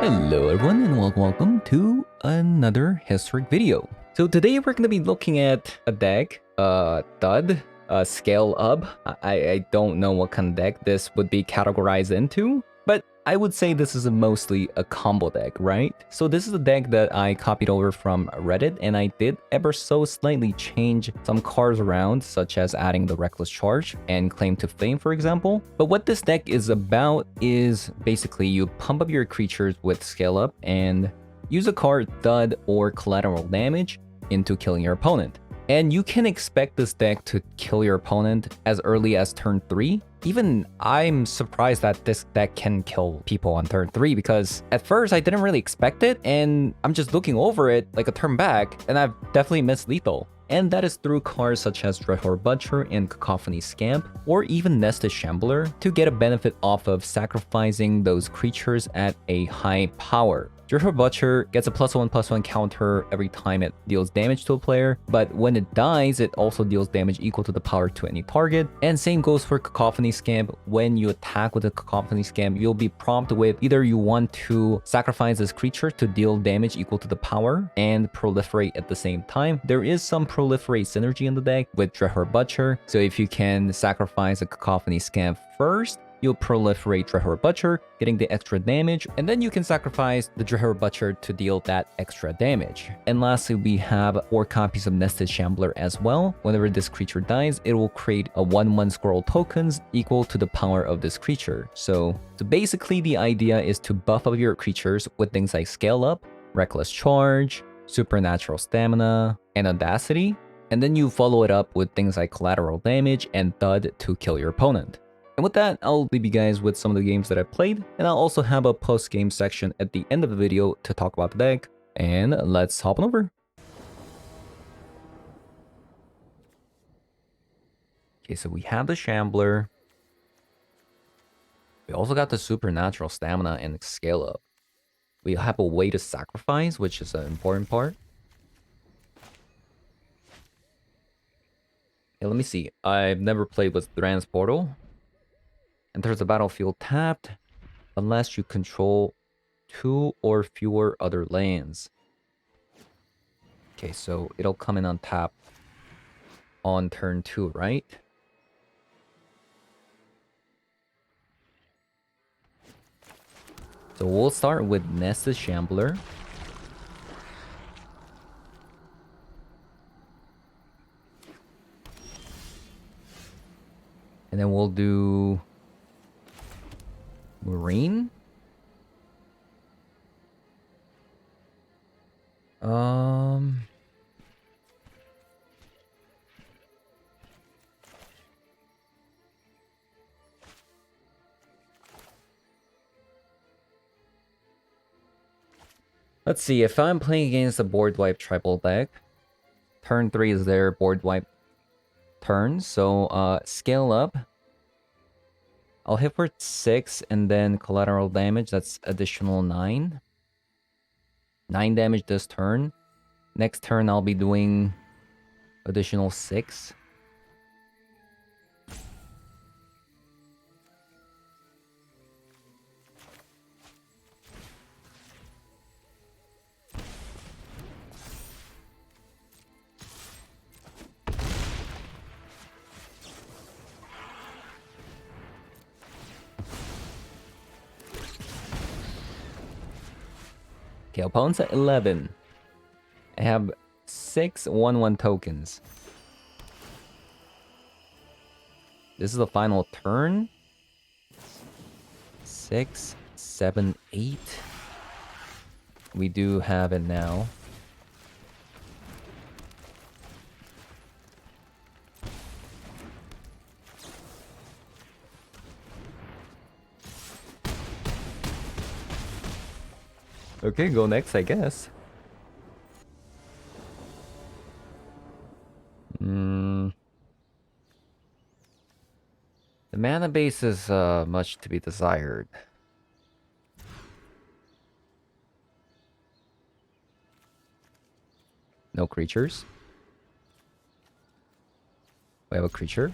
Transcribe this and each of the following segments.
Hello everyone and welcome to another historic video. So today we're going to be looking at a deck, Thud, Scale Up. I don't know what kind of deck this would be categorized into, but I would say this is mostly a combo deck, right? So this is a deck that I copied over from Reddit, and I did ever so slightly change some cards around, such as adding the Reckless Charge and Claim to Fame, for example. But what this deck is about is basically you pump up your creatures with Scale Up and use a card Thud or Collateral Damage into killing your opponent. And you can expect this deck to kill your opponent as early as turn 3. Even I'm surprised that this deck can kill people on turn 3 because at first I didn't really expect it, and I'm just looking over it like a turn back and I've definitely missed lethal. And that is through cards such as Dreadhorde Butcher and Cacophony Scamp, or even Nested Shambler, to get a benefit off of sacrificing those creatures at a high power. Dreadhorde Butcher gets a +1/+1 counter every time it deals damage to a player, but when it dies, it also deals damage equal to the power to any target. And same goes for Cacophony Scamp. When you attack with a Cacophony Scamp, you'll be prompted with either you want to sacrifice this creature to deal damage equal to the power and proliferate at the same time. There is some proliferate synergy in the deck with Dreadhorde Butcher, so if you can sacrifice a Cacophony Scamp first, you'll proliferate Dreadhorde Butcher, getting the extra damage, and then you can sacrifice the Dreadhorde Butcher to deal that extra damage. And lastly, we have 4 copies of Nested Shambler as well. Whenever this creature dies, it will create a 1/1 scroll tokens equal to the power of this creature. So basically the idea is to buff up your creatures with things like Scale Up, Reckless Charge, Supernatural Stamina, and Audacity, and then you follow it up with things like Collateral Damage and Thud to kill your opponent. And with that, I'll leave you guys with some of the games that I played, and I'll also have a post-game section at the end of the video to talk about the deck. And let's hop on over. Okay, so we have the Shambler. We also got the Supernatural Stamina and Scale Up. We have a way to sacrifice, which is an important part. Okay, let me see. I've never played with Thran's Portal. Enters the battlefield tapped unless you control 2 or fewer other lands. Okay, so it'll come in on tap on turn 2, right? So we'll start with Nested Shambler. And then we'll do Marine. Let's see, if I'm playing against a board wipe tribal deck, turn 3 is their board wipe turn, so Scale Up. I'll hit for 6 and then Collateral Damage, that's additional 9. 9 damage this turn. Next turn I'll be doing additional 6. Okay, opponent's at 11. I have 6 1/1 tokens. This is the final turn. 6, 7, 8. We do have it now. Okay, go next, I guess. The mana base is much to be desired. No creatures. We have a creature.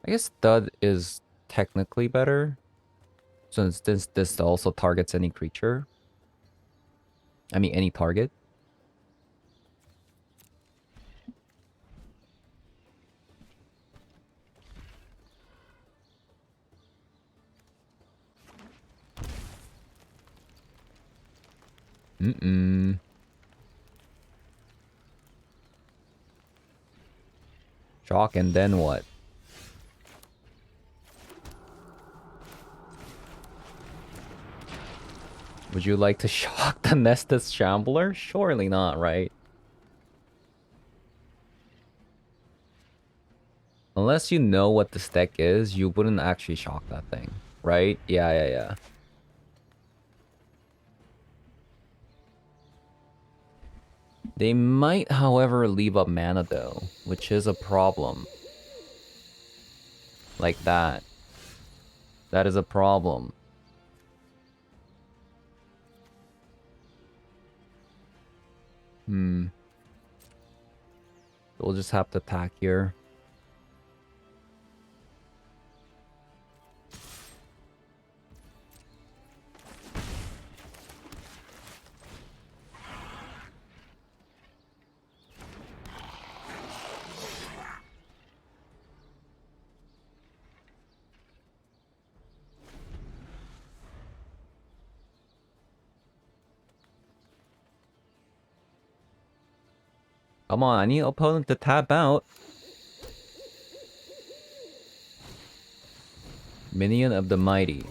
I guess Thud is technically better, since this also targets any creature. I mean, any target. Mm-mm. Shock, and then what? Would you like to shock the Nested Shambler? Surely not, right? Unless you know what this deck is, you wouldn't actually shock that thing, right? Yeah. They might, however, leave up mana though, which is a problem. Like that. That is a problem. Hmm. We'll just have to attack here. Come on, I need opponent to tap out. Minion of the Mighty.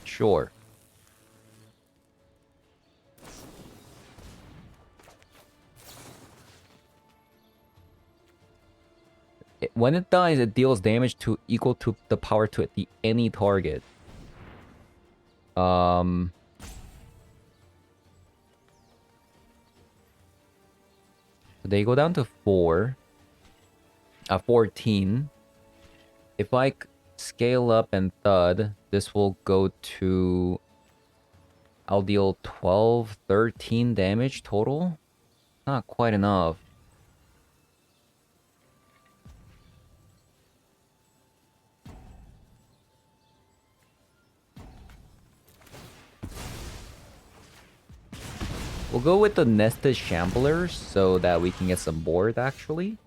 Sure. When it dies, it deals damage to equal to the power to any target. Um, they go down to 14. If I scale up and Thud, this will go to... I'll deal 12, 13 damage total? Not quite enough. We'll go with the Nested Shamblers so that we can get some board, actually.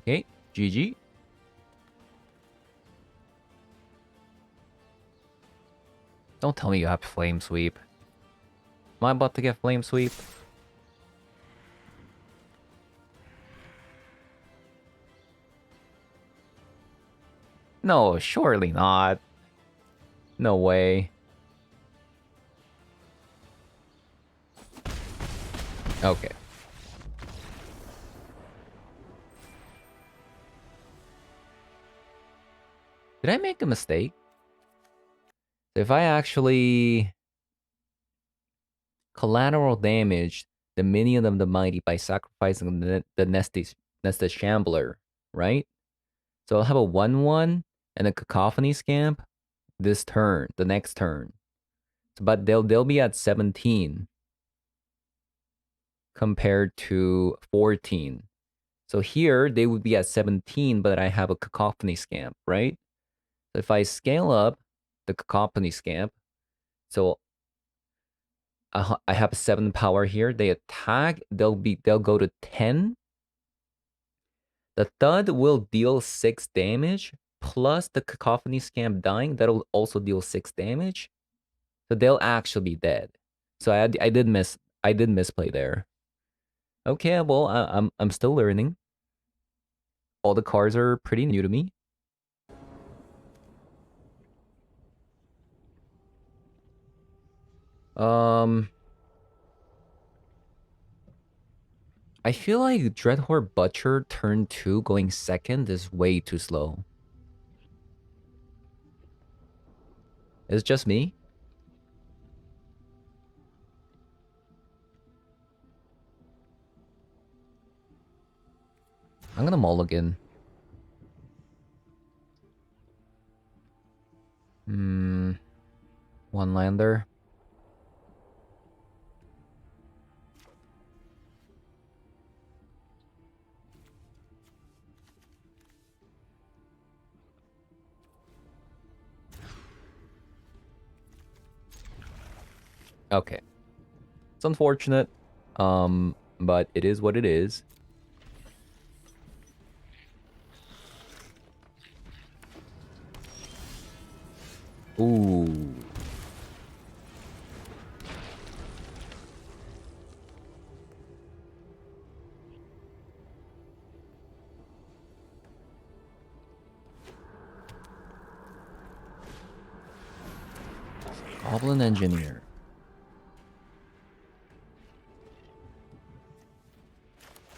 Okay, GG. Don't tell me you have Flame Sweep. Am I about to get Flame Sweep? No, surely not. No way. Okay. Did I make a mistake? If I actually collateral damage the minion of the mighty by sacrificing the nested shambler, right? So I'll have a 1/1 and a cacophony scamp this turn, the next turn. But they'll be at 17 compared to 14. So here they would be at 17, but I have a cacophony scamp, right? So if I scale up the cacophony scamp, so I have 7 power here. They attack. They'll go to 10. The Thud will deal 6 damage plus the cacophony scamp dying. That'll also deal 6 damage. So they'll actually be dead. So I did misplay there. Okay, well I'm still learning. All the cards are pretty new to me. I feel like Dreadhorde Butcher turn 2 going second is way too slow. It's just me? I'm gonna mulligan. One lander. Okay. It's unfortunate, but it is what it is. Ooh. Goblin Engineer.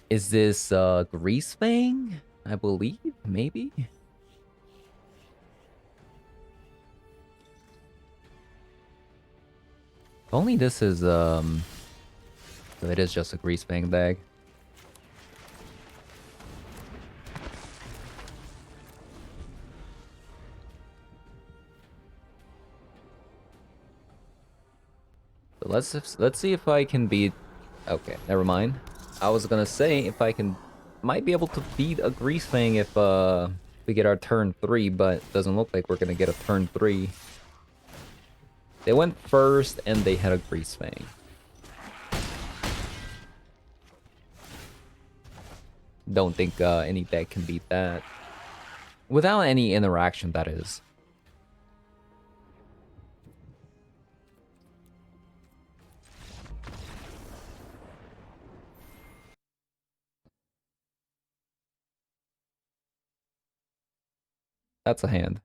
Is this Grease Fang? I believe, maybe? If only this is it is just a Grease Fang bag. So let's see if I can beat. Okay, never mind. I was gonna say if I might be able to beat a Grease Fang if we get our turn 3, but doesn't look like we're gonna get a turn 3. They went first and they had a Grease Fang. Don't think any deck can beat that. Without any interaction, that is. That's a hand.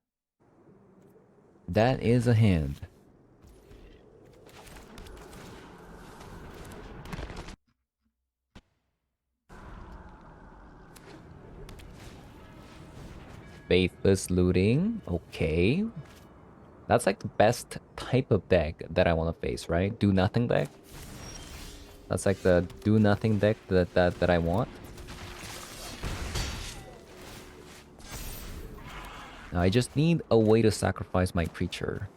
That is a hand. Faithless Looting. Okay. That's like the best type of deck that I want to face, right? Do nothing deck. That's like the do nothing deck that I want. Now I just need a way to sacrifice my creature.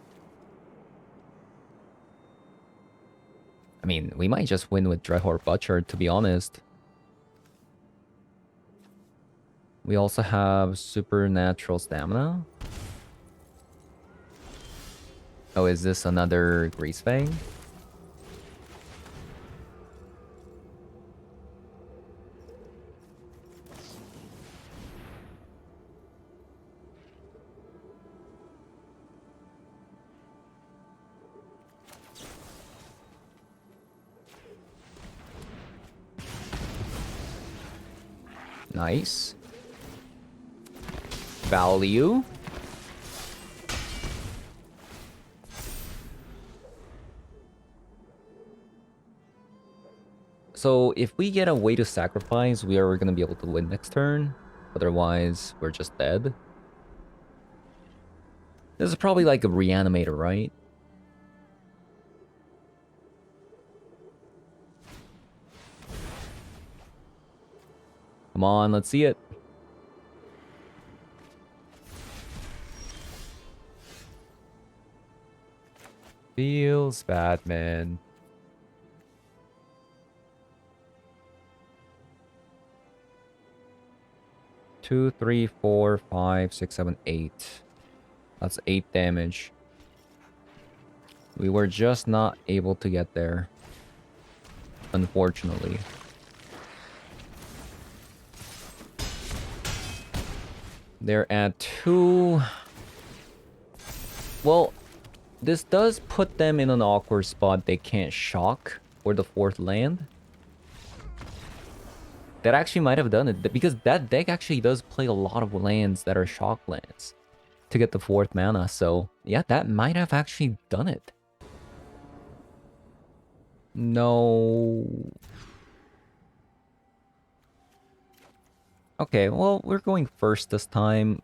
I mean, we might just win with Dreadhorde Butcher, to be honest. We also have Supernatural Stamina. Oh, is this another Grease Fang? Nice. Value. So if we get a way to sacrifice, we are going to be able to win next turn. Otherwise, we're just dead. This is probably like a reanimator, right? Come on, let's see it. Feels bad, man. Two, three, four, five, six, seven, 8. That's 8 damage. We were just not able to get there, unfortunately. They're at 2. Well, this does put them in an awkward spot. They can't shock for the 4th land. That actually might have done it, because that deck actually does play a lot of lands that are shock lands to get the 4th mana, so yeah, that might have actually done it. No. Okay, well, we're going first this time.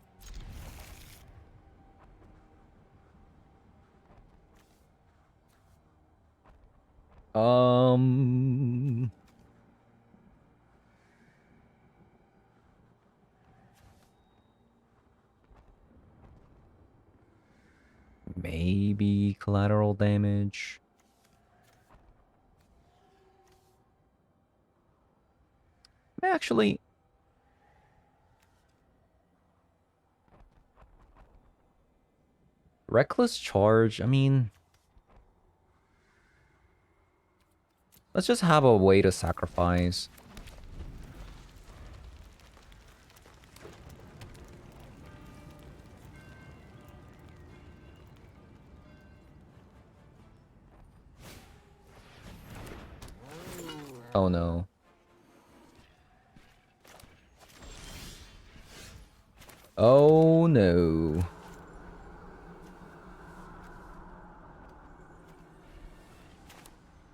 Maybe collateral damage. Actually, reckless charge, I mean, let's just have a way to sacrifice. Oh no. Oh no.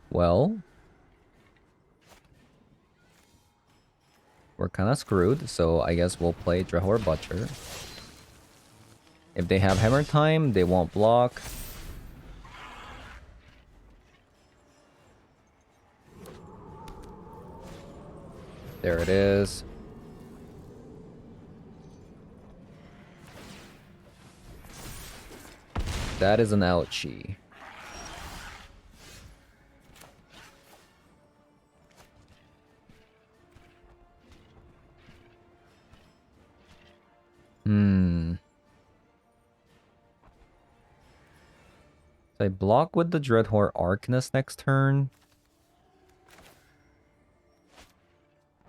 Well, we're kind of screwed, so I guess we'll play Drahor Butcher. If they have Hammer Time, they won't block. There it is. That is an ouchie. So I block with the Dreadhorde Arcanist next turn.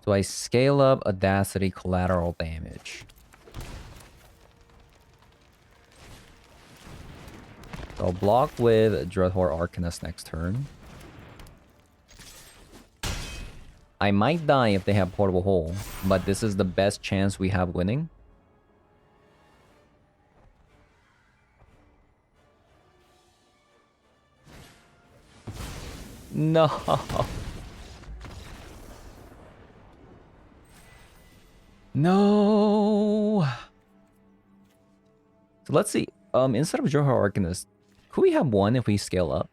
So I scale up Audacity collateral damage. So I'll block with Dreadhorde Arcanist next turn. I might die if they have Portable Hole, but this is the best chance we have winning. No. No. So let's see. Instead of Dreadhorde Arcanist, could we have one if we scale up?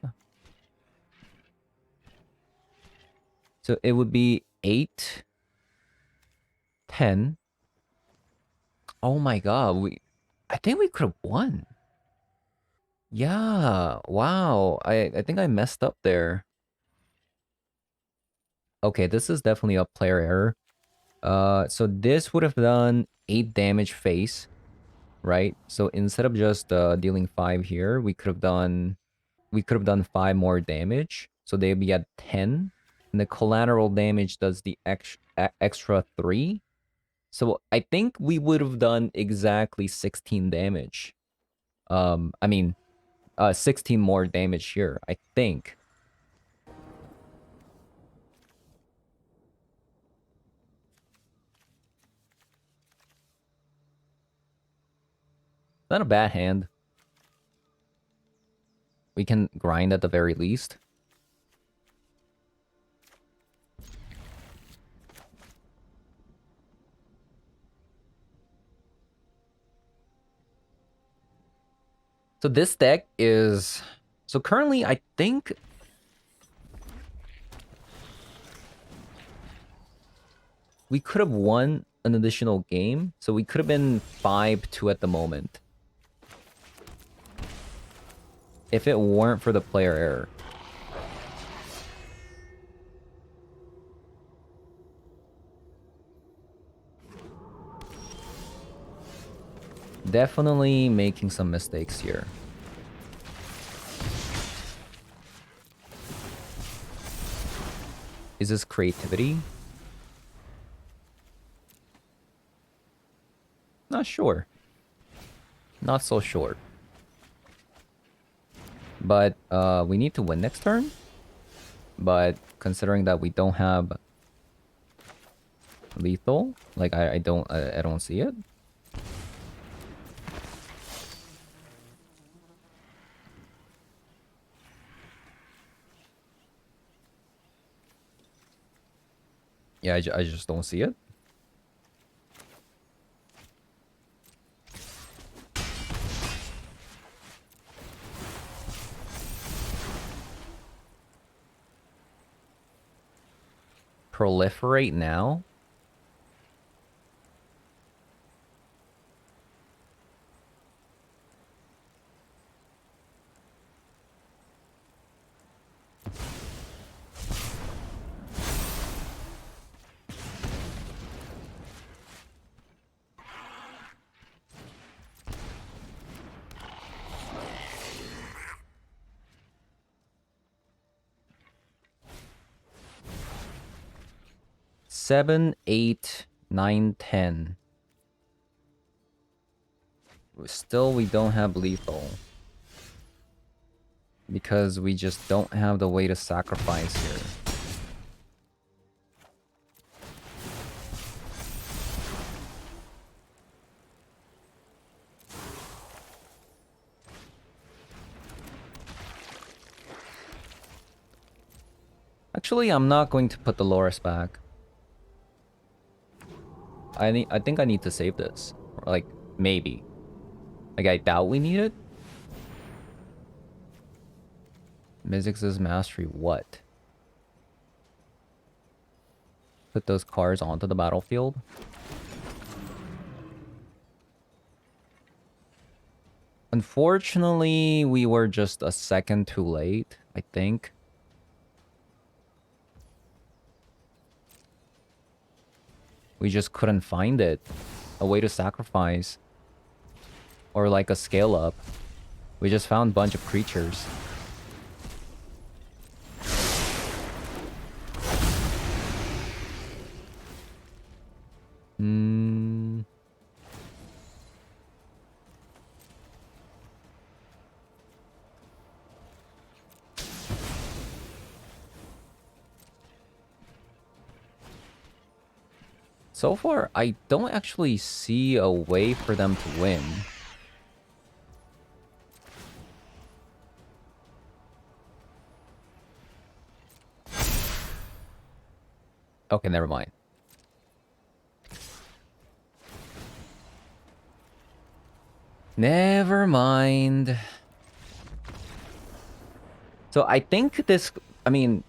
So it would be 8, 10. Oh my god, I think we could have won. Yeah, wow. I think I messed up there. Okay, this is definitely a player error. So this would have done 8 damage face, right? So instead of just dealing 5 here, we could have done 5 more damage. So they'd be at 10. And the collateral damage does the extra 3. So I think we would have done exactly 16 damage. I mean, 16 more damage here, I think. Not a bad hand. We can grind at the very least. So this deck is... So currently, I think... we could have won an additional game. So we could have been 5-2 at the moment. If it weren't for the player error. Definitely making some mistakes here. Is this creativity? Not sure. Not so sure. But we need to win next turn. But considering that we don't have Lethal? Like I don't see it. Yeah, I just don't see it. Proliferate now? Seven, 8, 9, 10. Still, we don't have lethal. Because we just don't have the way to sacrifice here. Actually, I'm not going to put the Loris back. I think I need to save this. Or like, maybe. Like, I doubt we need it. Mizzix's Mastery, what? Put those cards onto the battlefield. Unfortunately, we were just a second too late, I think. We just couldn't find it. A way to sacrifice. Or like a scale up. We just found a bunch of creatures. So far, I don't actually see a way for them to win. Okay, never mind. Never mind. So I think this... I mean...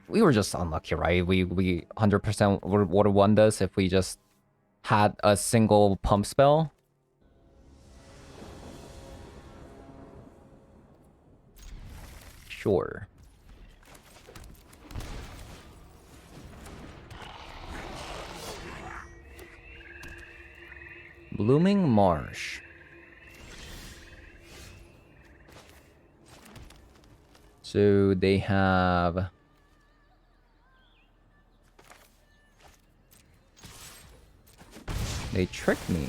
We were just unlucky, right? We 100% would have won this if we just had a single pump spell. Sure. Blooming Marsh. So they have... They tricked me.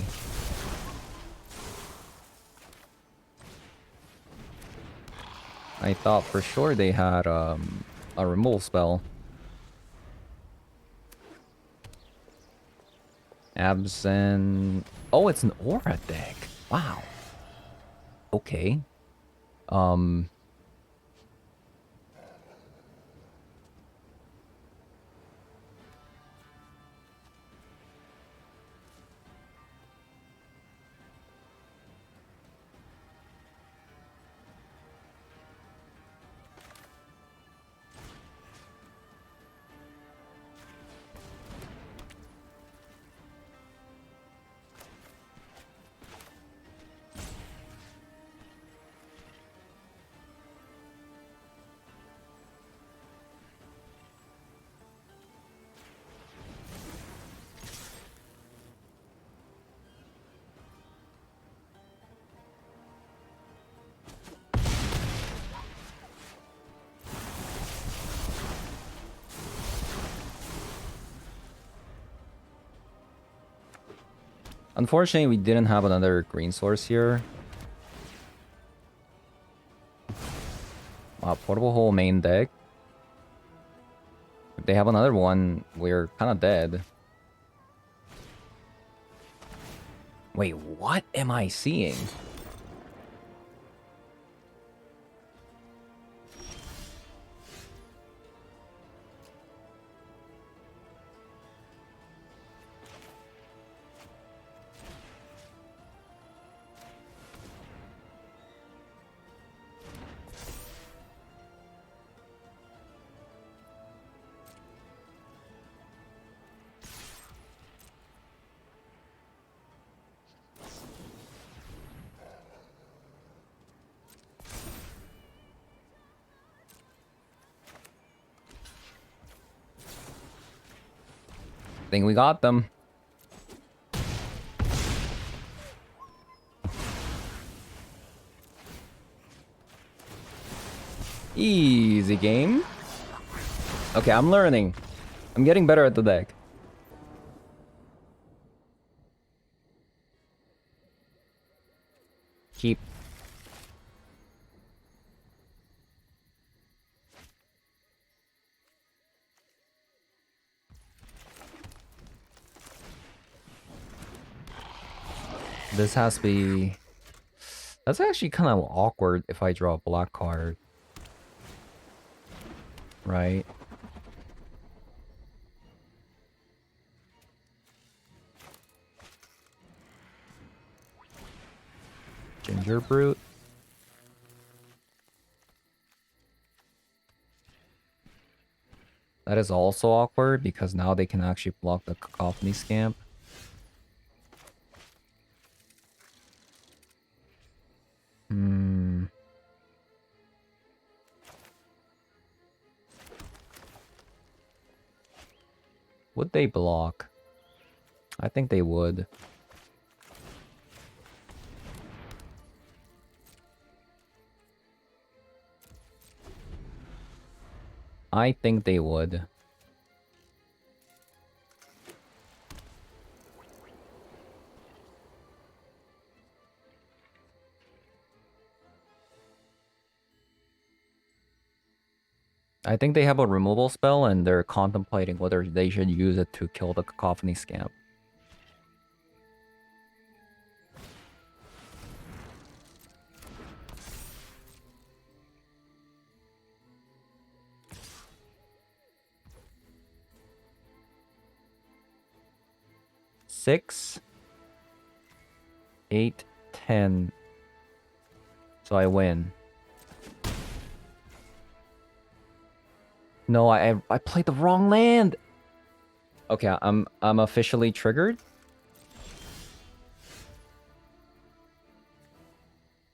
I thought for sure they had a removal spell. Absent. Oh, it's an aura deck. Wow. Okay. Unfortunately, we didn't have another green source here. Portable hole main deck. they have another one. We're kind of dead. Wait, what am I seeing? I think we got them. Easy game. Okay, I'm learning. I'm getting better at the deck. Keep. This has to be... That's actually kind of awkward if I draw a black card. Right? Ginger Brute. That is also awkward because now they can actually block the Cacophony Scamp. Would they block? I think they would. I think they would. I think they have a removal spell and they're contemplating whether they should use it to kill the Cacophony Scamp. Six, 8, 10. So I win. No, I played the wrong land. Okay, I'm officially triggered.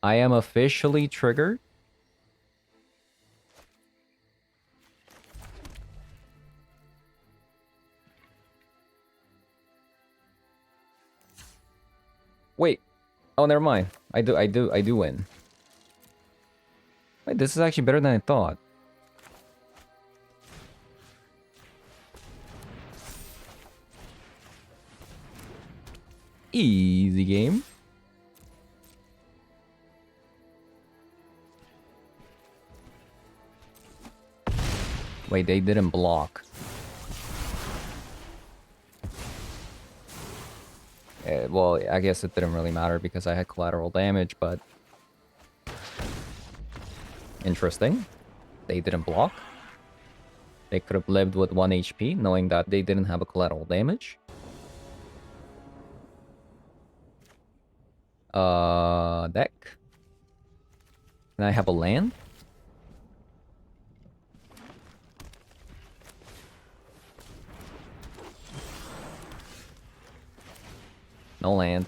I am officially triggered. Wait. Oh, never mind. I do win. Wait, this is actually better than I thought. Easy game. Wait, they didn't block. Well, I guess it didn't really matter because I had collateral damage, but... Interesting. They didn't block. They could have lived with 1 HP, knowing that they didn't have a collateral damage. Deck. Can I have a land? No land.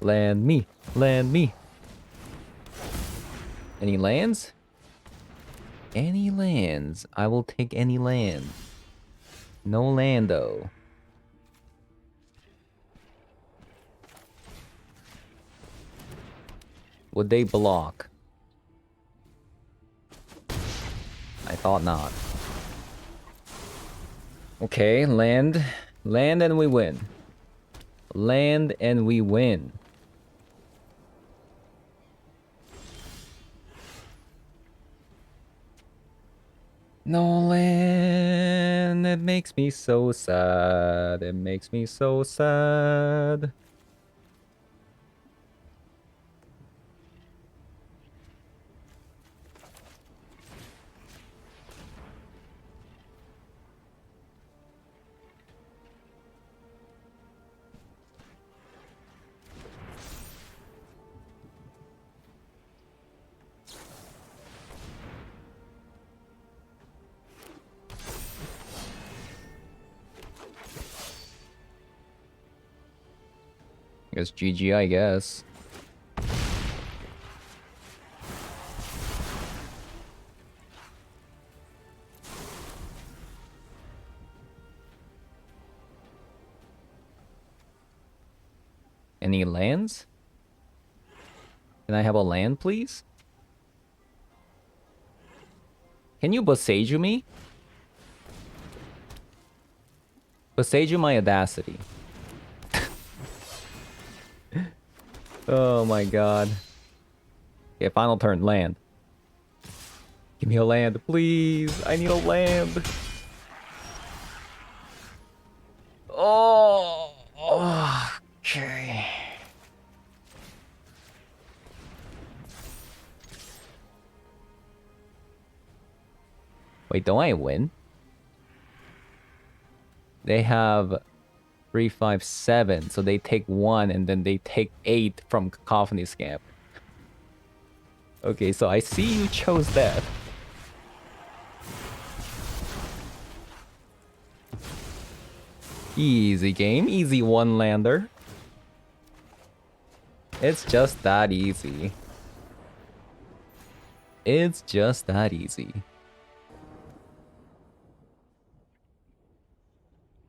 Land me. Land me. Any lands? Any lands. I will take any land. No land, though. Would they block? I thought not. Okay, land. Land and we win. Land and we win. Nolan, it makes me so sad. It makes me so sad. I guess GG, I guess. Any lands? Can I have a land, please? Can you Boseiju me? Boseiju my Audacity. Oh my god. Okay, final turn, land. Give me a land, please. I need a land. Oh, okay. Wait, don't I win? They have 3, 5, 7, so they take 1 and then they take 8 from Cacophony Scamp. Okay, so I see you chose that. Easy game, easy one lander. It's just that easy. It's just that easy.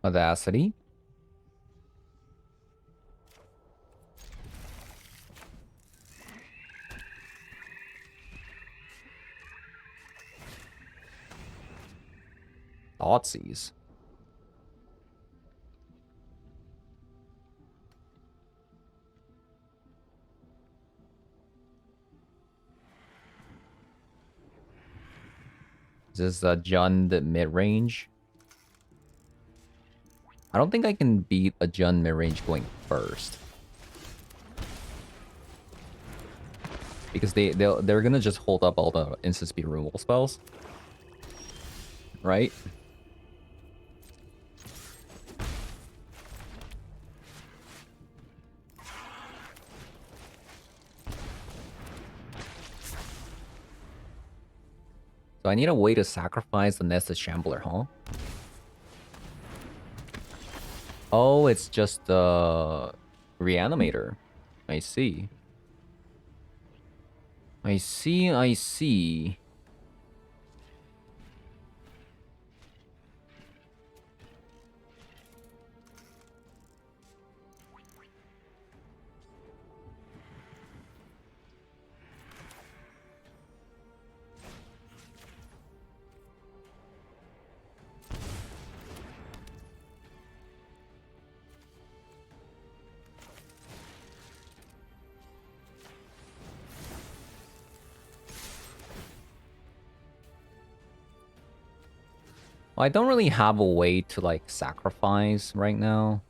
Audacity. Thoughtseize. Is this a Jund mid-range? I don't think I can beat a Jund mid-range going first. Because they're gonna just hold up all the instant speed removal spells. Right? So I need a way to sacrifice the Nested Shambler, huh? Oh, it's just the Reanimator. I see. I see, I see. Well, I don't really have a way to, like, sacrifice right now.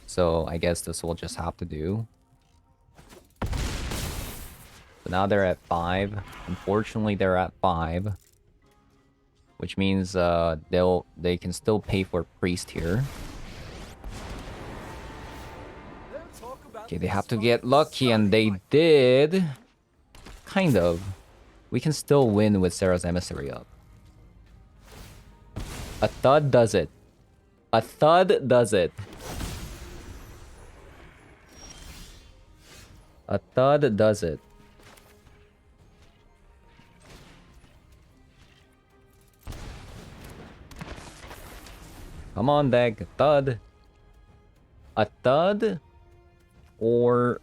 So I guess this will just have to do. So now they're at 5. Unfortunately, they're at 5. Which means they can still pay for Priest here. Okay, they have to get lucky, and they did. Kind of. We can still win with Sarah's Emissary up. A Thud does it. A Thud does it. A Thud does it. Come on, deck. A Thud. A Thud or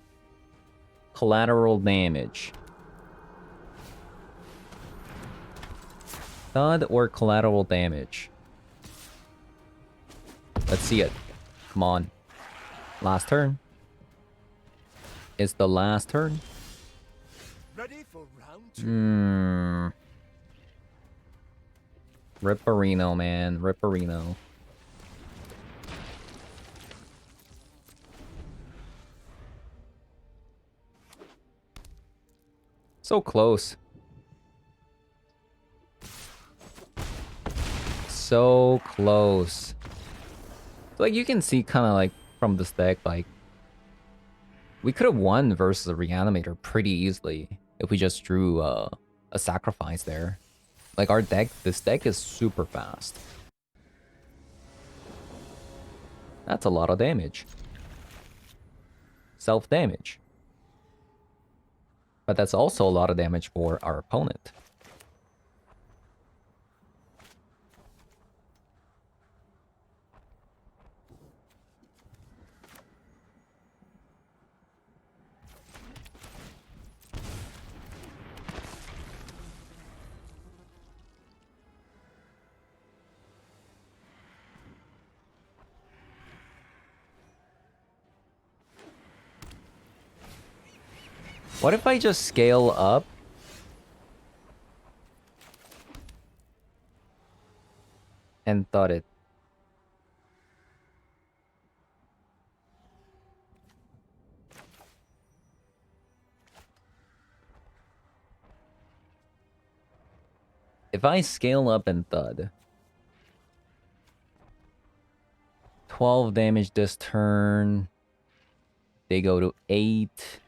collateral damage. Thud or collateral damage. Let's see it. Come on. Last turn. It's the last turn. Ready for round 2. Ripperino, man. Ripperino. So close. So close. So, like, you can see kind of like from this deck, like, we could have won versus a Reanimator pretty easily if we just drew a sacrifice there. Like, our deck, this deck is super fast. That's a lot of damage. Self-damage. But that's also a lot of damage for our opponent. What if I just scale up? And thought it. If I scale up and Thud. 12 damage this turn. They go to 8.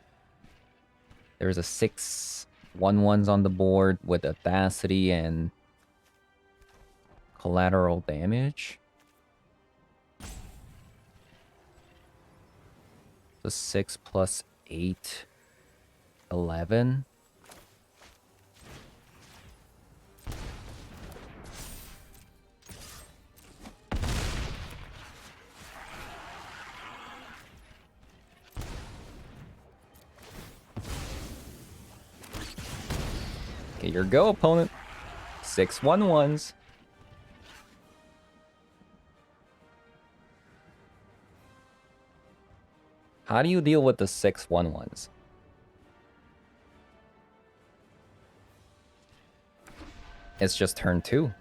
There's a 6 1/1s on the board with Audacity and collateral damage. So 6 plus 8, 11. Okay, your go, opponent. 6 1/1s. How do you deal with the 6 1/1s? It's just turn 2.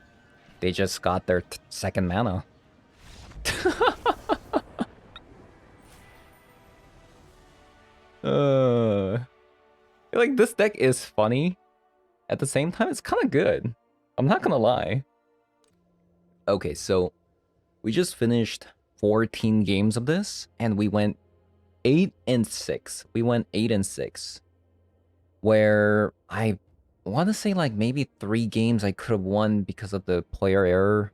They just got their second mana. Like, this deck is funny. At the same time, it's kind of good. I'm not gonna lie. Okay, so we just finished 14 games of this, and we went 8 and 6. We went 8 and 6. Where I want to say like maybe 3 games I could have won because of the player error.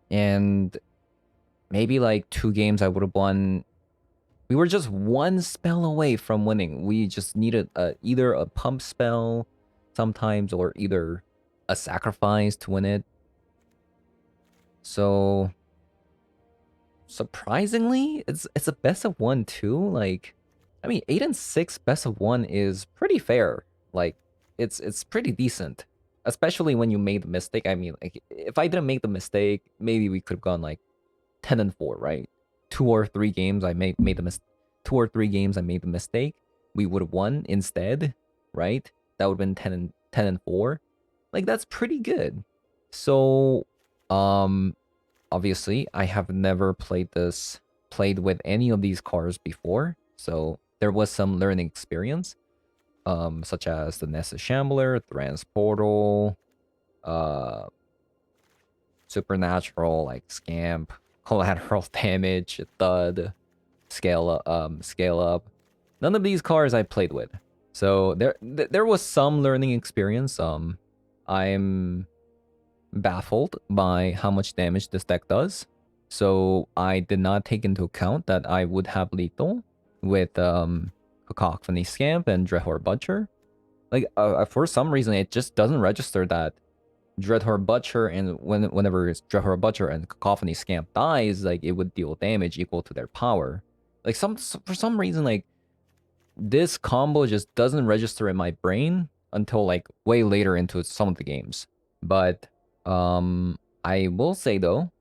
And maybe like 2 games I would have won. We were just one spell away from winning. We just needed either a pump spell sometimes or either a sacrifice to win it. So surprisingly, it's a best of 1 too. Like, I mean, 8 and 6 best of 1 is pretty fair. Like, it's pretty decent. Especially when you made the mistake. I mean, like, if I didn't make the mistake, maybe we could have gone like 10 and 4, right? 2 or 3 games I made the 2 or 3 games I made the mistake. We would have won instead, right? That would have been 10 and 4. Like, that's pretty good. So, obviously, I have never played with any of these cards before, so there was some learning experience, such as the Nessus Shambler, Transportal, Supernatural, like Scamp, Collateral Damage, Thud, Scale Up. None of these cards I played with, so there was some learning experience. I'm baffled by how much damage this deck does. So I did not take into account that I would have lethal with Cacophony Scamp and Dreadhorde Butcher. Like, for some reason, it just doesn't register that Dreadhorde Butcher, and whenever it's Dreadhorde Butcher and Cacophony Scamp dies, like, it would deal damage equal to their power. Like, for some reason, like, this combo just doesn't register in my brain until like way later into some of the games. But I will say though,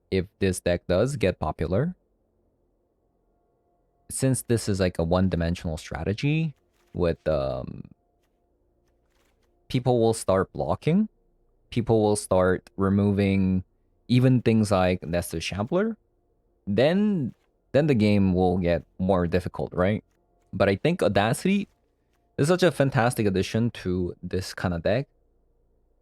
if this deck does get popular, since this is like a one-dimensional strategy with people will start blocking, people will start removing even things like Nestor Shambler, then the game will get more difficult, right? But I think Audacity is such a fantastic addition to this kind of deck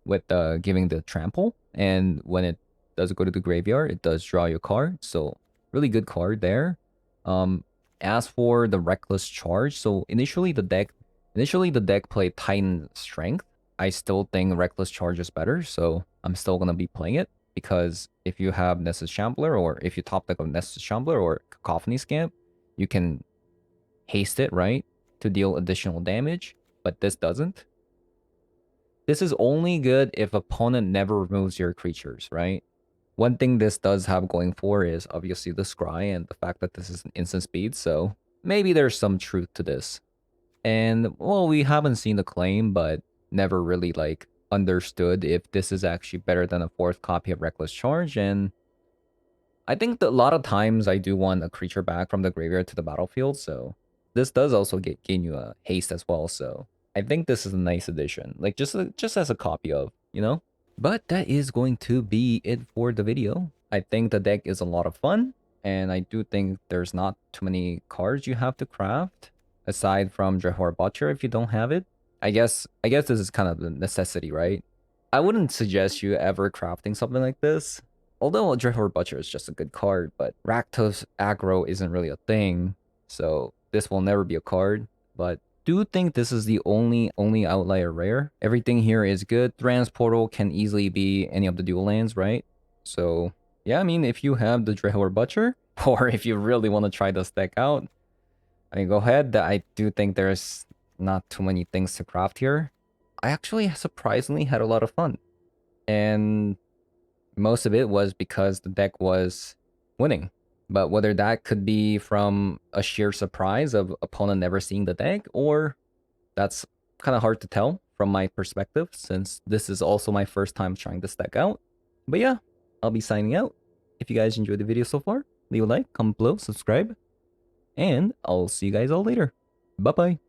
with giving the trample, and when it does go to the graveyard, it does draw your card. So really good card there. Um, as for the reckless charge, so initially the deck played Titan Strength. I still think reckless charge is better, so I'm still gonna be playing it because if you have Nessus Shambler or if you top deck of Nessus Shambler or Cacophony Scamp, you can haste it, right, to deal additional damage, but this doesn't. This is only good if opponent never removes your creatures, right? One thing this does have going for is obviously the scry and the fact that this is an instant speed, so maybe there's some truth to this. And, well, we haven't seen the claim, but never really, like, understood if this is actually better than a fourth copy of Reckless Charge, and I think that a lot of times I do want a creature back from the graveyard to the battlefield, so this does also gain you a haste as well, so I think this is a nice addition, like just as a copy of, you know? But that is going to be it for the video. I think the deck is a lot of fun, and I do think there's not too many cards you have to craft, aside from Drehor Butcher if you don't have it. I guess this is kind of the necessity, right? I wouldn't suggest you ever crafting something like this. Although Drehor Butcher is just a good card, but Rakdos aggro isn't really a thing, so this will never be a card. But do think this is the only outlier rare. Everything here is good. Thran's Portal can easily be any of the dual lands, right? So yeah, I mean, if you have the Drehor Butcher, or if you really want to try this deck out, I mean, go ahead. I do think there's not too many things to craft here. I actually surprisingly had a lot of fun, and most of it was because the deck was winning. But whether that could be from a sheer surprise of opponent never seeing the deck, or that's kind of hard to tell from my perspective, since this is also my first time trying this deck out. But yeah, I'll be signing out. If you guys enjoyed the video so far, leave a like, comment below, subscribe, and I'll see you guys all later. Bye-bye.